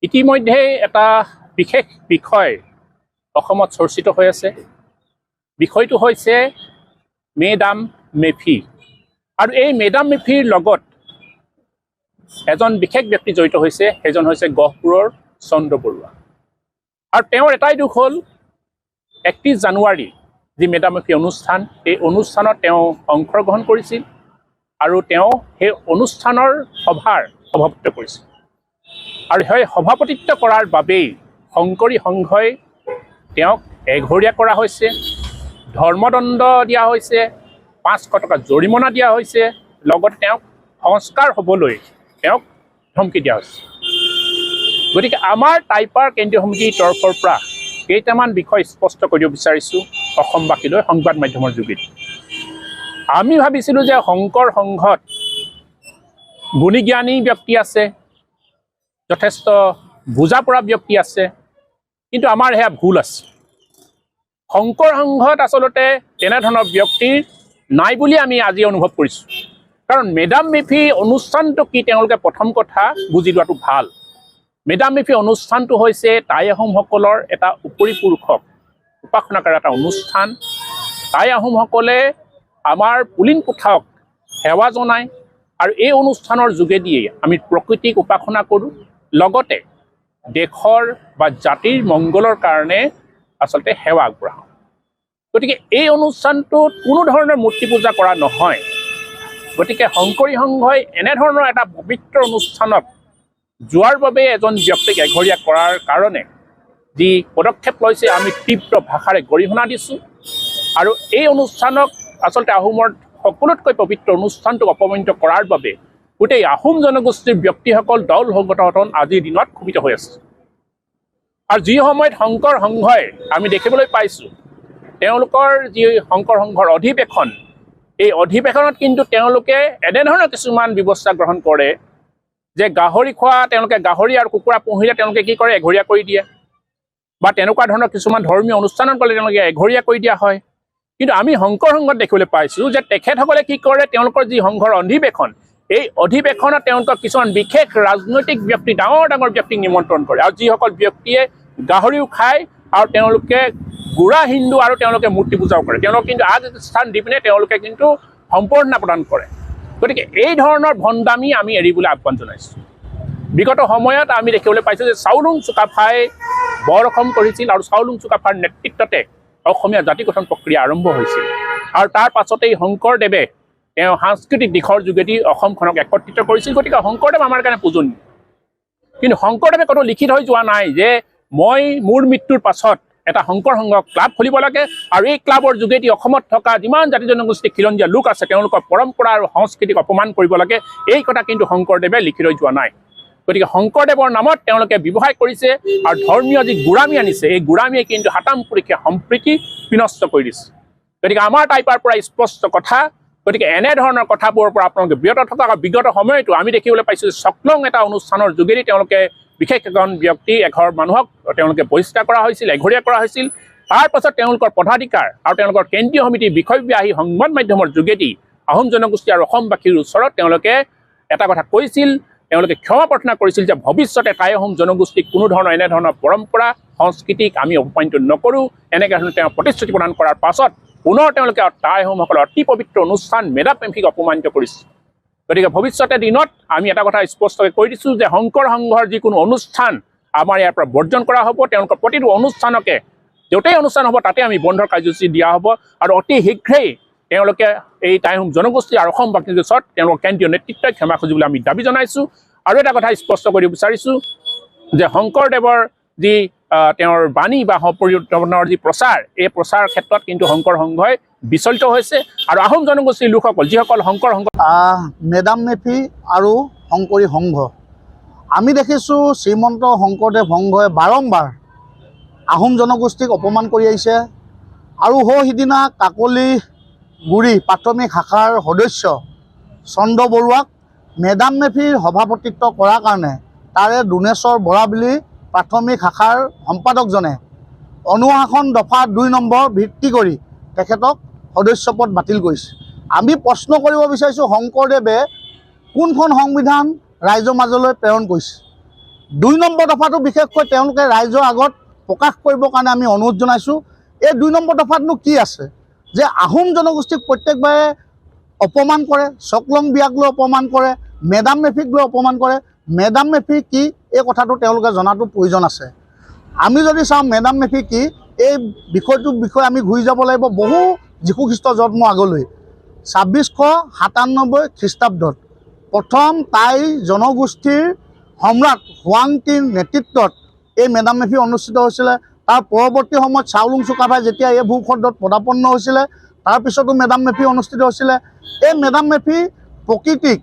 ইতিমধ্যে এটা বিশেষ বিষয় অসমত চৰ্চিত হৈ আছে। বিষয়টো হৈছে মেডাম মেফি। আৰু এই মেডাম মেফিৰ লগত এজন বিশেষ ব্যক্তি জড়িত হৈছে, সেইজন হৈছে গহপুৰৰ চন্দ্ৰ বৰুৱা। আৰু তেওঁৰ এটাই দুখ হ'ল 31 জানুৱাৰী যি মেডাম মেফি অনুষ্ঠান, এই অনুষ্ঠানত তেওঁ অংশগ্ৰহণ কৰিছিল আৰু তেওঁ সেই অনুষ্ঠানৰ সভাৰ সভাপতিত্ব কৰিছিল। আৰু সেই সভাপতিত্ব কৰাৰ বাবেই শংকৰী সংঘই তেওঁক এঘৰীয়া কৰা হৈছে, ধৰ্মদণ্ড দিয়া হৈছে, 500 টকা জৰিমনা দিয়া হৈছে, লগতে তেওঁক সংস্কাৰ হ'বলৈ তেওঁক ধমকি দিয়া হৈছে। গতিকে আমাৰ টাইপাৰ কেন্দ্ৰীয় সমিতিৰ তৰফৰ পৰা কেইটামান বিষয় স্পষ্ট কৰিব বিচাৰিছোঁ অসমবাসীলৈ সংবাদ মাধ্যমৰ যোগেদি। আমি ভাবিছিলোঁ যে শংকৰ সংঘত গুণী জ্ঞানী ব্যক্তি আছে, যথেষ্ট বুজা পৰা ব্যক্তি আছে, কিন্তু আমাৰ সেয়া ভুল আছে। শংকৰ সংঘত আচলতে তেনেধৰণৰ ব্যক্তি নাই বুলি আমি আজি অনুভৱ কৰিছোঁ। কাৰণ মেডাম মেফি অনুষ্ঠানটো কি তেওঁলোকে প্ৰথম কথা বুজি লোৱাটো ভাল। মেডাম মেফি অনুষ্ঠানটো হৈছে টাই আহোমসকলৰ এটা উপৰিপুৰুষক উপাসনা কৰা এটা অনুষ্ঠান। টাই আহোমসকলে আমাৰ পুলিন পুথাক সেৱা জনায় আৰু এই অনুষ্ঠানৰ যোগেদিয়ে আমি প্ৰকৃতিক উপাসনা কৰোঁ, লগতে দেশৰ বা জাতিৰ মংগলৰ কাৰণে আচলতে সেৱা আগবঢ়াওঁ। গতিকে এই অনুষ্ঠানটোত কোনো ধৰণৰ মূৰ্তি পূজা কৰা নহয়। গতিকে শংকৰী সংঘই এনেধৰণৰ এটা পবিত্ৰ অনুষ্ঠানত যোৱাৰ বাবে এজন ব্যক্তিক এঘৰীয়া কৰাৰ কাৰণে যি পদক্ষেপ লৈছে আমি তীব্ৰ ভাষাৰে গৰিহণা দিছোঁ। আৰু এই অনুষ্ঠানক আচলতে আহোমৰ সকলোতকৈ পবিত্ৰ অনুষ্ঠানটোক অপমানিত কৰাৰ বাবে গোটেই আহোম জনগোষ্ঠীৰ ব্যক্তিসকল দল সংগঠন আজিৰ দিনত ক্ষোভিত হৈ আছে। আৰু যি সময়ত শংকৰ সংঘই আমি দেখিবলৈ পাইছোঁ তেওঁলোকৰ যি শংকৰ সংঘৰ অধিৱেশন, এই অধিৱেশনত কিন্তু তেওঁলোকে এনেধৰণৰ কিছুমান ব্যৱস্থা গ্ৰহণ কৰে যে গাহৰি খোৱা, তেওঁলোকে গাহৰি আৰু কুকুৰা পুহিলে তেওঁলোকে কি কৰে, এঘৰীয়া কৰি দিয়ে, বা তেনেকুৱা ধৰণৰ কিছুমান ধৰ্মীয় অনুষ্ঠানত গ'লে তেওঁলোকে এঘৰীয়া কৰি দিয়া হয়। কিন্তু আমি শংকৰ সংঘত দেখিবলৈ পাইছোঁ যে তেখেতসকলে কি কৰে, তেওঁলোকৰ যি সংঘৰ অধিৱেশন, এই অধিৱেশনত তেওঁলোকৰ কিছুমান বিশেষ ৰাজনৈতিক ব্যক্তি, ডাঙৰ ডাঙৰ ব্যক্তিক নিমন্ত্ৰণ কৰে। আৰু যিসকল ব্যক্তিয়ে গাহৰিও খায় আৰু তেওঁলোকে গোড়া হিন্দু আৰু তেওঁলোকে মূৰ্তি পূজাও কৰে, তেওঁলোকে কিন্তু আগ স্থান দি পিনে তেওঁলোকে কিন্তু সম্বৰ্ধনা প্ৰদান কৰে। গতিকে এই ধৰণৰ ভণ্ডামি আমি এৰিবলৈ আহ্বান জনাইছোঁ। বিগত সময়ত আমি দেখিবলৈ পাইছোঁ যে চাওলুং চুকাফাই বৰ অসম কৰিছিল আৰু চাওলুং চুকাফাৰ নেতৃত্বতে অসমীয়া জাতি গঠন প্ৰক্ৰিয়া আৰম্ভ হৈছিল। আৰু তাৰ পাছতেই শংকৰদেৱে তেওঁ সাংস্কৃতিক দিশৰ যোগেদি অসমখনক একত্ৰিত কৰিছিল। গতিকে শংকৰদেৱ আমাৰ কাৰণে পূজনীয়। কিন্তু শংকৰদেৱে কোনো লিখিত হৈ যোৱা নাই যে মই মোৰ মৃত্যুৰ পাছত এটা শংকৰ সংঘ ক্লাব খুলিব লাগে আৰু এই ক্লাবৰ যোগেদি অসমত থকা যিমান জাতি জনগোষ্ঠী খিলঞ্জীয়া লোক আছে তেওঁলোকৰ পৰম্পৰা আৰু সংস্কৃতিক অপমান কৰিব লাগে, এই কথা কিন্তু শংকৰদেৱে লিখিত হৈ যোৱা নাই। গতিকে শংকৰদেৱৰ নামত তেওঁলোকে ব্যৱসায় কৰিছে আৰু ধৰ্মীয় যি গোড়ামী আনিছে, এই গোড়ামীয়ে কিন্তু হাতাম পুৰুষীয়া সম্প্ৰীতি বিনষ্ট কৰি দিছে। গতিকে আমাৰ টাইপাৰ পৰা স্পষ্ট কথা, গতিকে এনেধৰণৰ কথাবোৰৰ পৰা আপোনালোকে বিৰত থকা। বিগত সময়তো আমি দেখিবলৈ পাইছোঁ যে চকলং এটা অনুষ্ঠানৰ যোগেদি তেওঁলোকে বিশেষ এজন ব্যক্তি, এঘৰ মানুহক তেওঁলোকে বহিষ্কাৰ কৰা হৈছিল, এঘৰীয়া কৰা হৈছিল। তাৰ পাছত তেওঁলোকৰ পদাধিকাৰ আৰু তেওঁলোকৰ কেন্দ্ৰীয় সমিতিৰ বিষয়ববীয়া আহি সংবাদ মাধ্যমৰ যোগেদি আহোম জনগোষ্ঠী আৰু অসমবাসীৰ ওচৰত তেওঁলোকে এটা কথা কৈছিল, তেওঁলোকে ক্ষমা প্ৰাৰ্থনা কৰিছিল যে ভৱিষ্যতে টাই আহোম জনগোষ্ঠীক কোনো ধৰণৰ এনেধৰণৰ পৰম্পৰা সংস্কৃতিক আমি অপমানিত নকৰোঁ। এনেকৈ ধৰণে তেওঁ প্ৰতিশ্ৰুতি প্ৰদান কৰাৰ পাছত পুনৰ তেওঁলোকে টাই আহোমসকলৰ অতি পবিত্ৰ অনুষ্ঠান মেডাম মেফিক অপমানিত কৰিছে। গতিকে ভৱিষ্যতে দিনত আমি এটা কথা স্পষ্টকৈ কৈ দিছোঁ যে শংকৰ সংঘৰ যিকোনো অনুষ্ঠান আমাৰ ইয়াৰ পৰা বৰ্জন কৰা হ'ব। তেওঁলোকৰ প্ৰতিটো অনুষ্ঠানকে য'তেই অনুষ্ঠান হ'ব তাতে আমি বন্ধৰ কাৰ্যসূচী দিয়া হ'ব। আৰু অতি শীঘ্ৰেই তেওঁলোকে এই টাই আহোম জনগোষ্ঠী আৰু অসমবাসীৰ ওচৰত তেওঁলোকৰ কেন্দ্ৰীয় নেতৃত্বই ক্ষমা খুজিবলৈ আমি দাবী জনাইছোঁ। আৰু এটা কথা স্পষ্ট কৰিব বিচাৰিছোঁ যে শংকৰদেৱৰ যি তেওঁৰ বাণী বা পৰিৱৰ্তনৰ যি প্ৰচাৰ, এই প্ৰচাৰ ক্ষেত্ৰত কিন্তু শংকৰ সংঘই বিচলিত হৈছে। আৰু আহোম জনগোষ্ঠীৰ লোকসকল যিসকল শংকৰ সংঘ মেডাম মেফি আৰু শংকৰী সংঘ, আমি দেখিছোঁ শ্ৰীমন্ত শংকৰদেৱ সংঘই বাৰম্বাৰ আহোম জনগোষ্ঠীক অপমান কৰি আহিছে। আৰু সিদিনা কাকলি গুৰি প্ৰাথমিক শাখাৰ সদস্য চন্দ্ৰ বৰুৱাক মেডাম মেফিৰ সভাপতিত্ব কৰাৰ কাৰণে তাৰে দোনেশ্বৰ বৰা বুলি প্ৰাথমিক শাখাৰ সম্পাদকজনে অনুশাসন দফা 2 নম্বৰ ভিত্তি কৰি তেখেতক সদস্যপদ বাতিল কৰিছে। আমি প্ৰশ্ন কৰিব বিচাৰিছোঁ, শংকৰদেৱে কোনখন সংবিধান ৰাইজৰ মাজলৈ প্ৰেৰণ কৰিছে? 2 নম্বৰ দফাটো বিশেষকৈ তেওঁলোকে ৰাইজৰ আগত প্ৰকাশ কৰিবৰ কাৰণে আমি অনুৰোধ জনাইছোঁ। এই 2 নম্বৰ দফাতনো কি আছে যে আহোম জনগোষ্ঠীক প্ৰত্যেকবাৰে অপমান কৰে, চকলং বিয়াক লৈ অপমান কৰে, মেডাম মেফিক লৈ অপমান কৰে। মেডাম মেফি কি এই কথাটো তেওঁলোকে জনাটো প্ৰয়োজন আছে। আমি যদি চাওঁ মেডাম মেফি কি, এই বিষয়টোৰ বিষয়ে আমি ঘূৰি যাব লাগিব বহু যীশুখ্ৰীষ্ট জন্ম আগলৈ 2697 খ্ৰীষ্টাব্দত প্ৰথম টাই জনগোষ্ঠীৰ সম্ৰাট হুৱাংটিৰ নেতৃত্বত এই মেডাম মেফি অনুষ্ঠিত হৈছিলে। তাৰ পৰৱৰ্তী সময়ত চাওলুং চুকাফাই যেতিয়া এই ভূখণ্ডত পদাপন্ন হৈছিলে তাৰপিছতো মেডাম মেফি অনুষ্ঠিত হৈছিলে। এই মেডাম মেফি প্ৰকৃতিক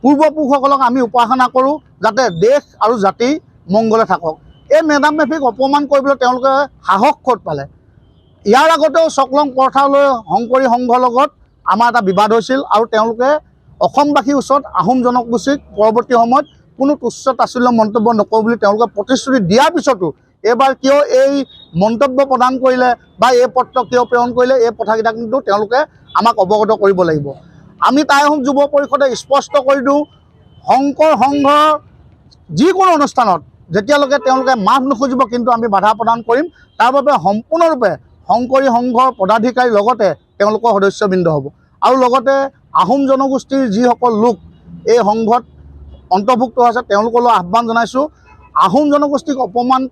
পূৰ্বপুৰুষসকলক আমি উপাসনা কৰোঁ যাতে দেশ আৰু জাতি মংগলে থাকক। এই মেডাম মেফিক অপমান কৰিবলৈ তেওঁলোকে সাহস ক'ত পালে? ইয়াৰ আগতেও চকলং প্ৰথালৈ শংকৰী সংঘৰ লগত আমাৰ এটা বিবাদ হৈছিল আৰু তেওঁলোকে অসমবাসীৰ ওচৰত আহোম জনগোষ্ঠীক পৰৱৰ্তী সময়ত কোনো তুচ্ছ তাচ্ছিল্য মন্তব্য নকৰোঁ বুলি তেওঁলোকে প্ৰতিশ্ৰুতি দিয়াৰ পিছতো এইবাৰ কিয় এই মন্তব্য প্ৰদান কৰিলে বা এই পত্ৰ কিয় প্ৰেৰণ কৰিলে, এই কথাকেইটা কিন্তু তেওঁলোকে আমাক অৱগত কৰিব লাগিব। আমি টাই আহোম যুৱ পৰিষদে স্পষ্ট কৰি দিওঁ, শংকৰ সংঘৰ যিকোনো অনুষ্ঠানত যেতিয়ালৈকে তেওঁলোকে মাফ নুখুজিব কিন্তু আমি বাধা প্ৰদান কৰিম। তাৰ বাবে সম্পূৰ্ণৰূপে শংকৰী সংঘৰ পদাধিকাৰীৰ লগতে তেওঁলোকৰ সদস্যবৃন্দ হ'ব। আৰু লগতে আহোম জনগোষ্ঠীৰ যিসকল লোক এই সংঘত অন্তৰ্ভুক্ত হৈছে তেওঁলোকলৈ আহ্বান জনাইছোঁ। আহোম জনগোষ্ঠীক অপমান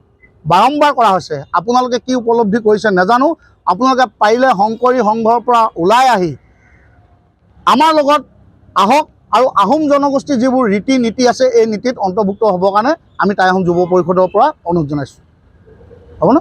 বাৰম্বাৰ কৰা হৈছে, আপোনালোকে কি উপলব্ধি কৰিছে নাজানো। আপোনালোকে পাৰিলে শংকৰী সংঘৰ পৰা ওলাই আহি আমাৰ লগত আহক আৰু আহোম জনগোষ্ঠীৰ যিবোৰ ৰীতি নীতি আছে এই নীতিত অন্তৰ্ভুক্ত হ'বৰ কাৰণে আমি টাই আহোম যুৱ পৰিষদৰ পৰা অনুৰোধ জনাইছোঁ। হ'বনে?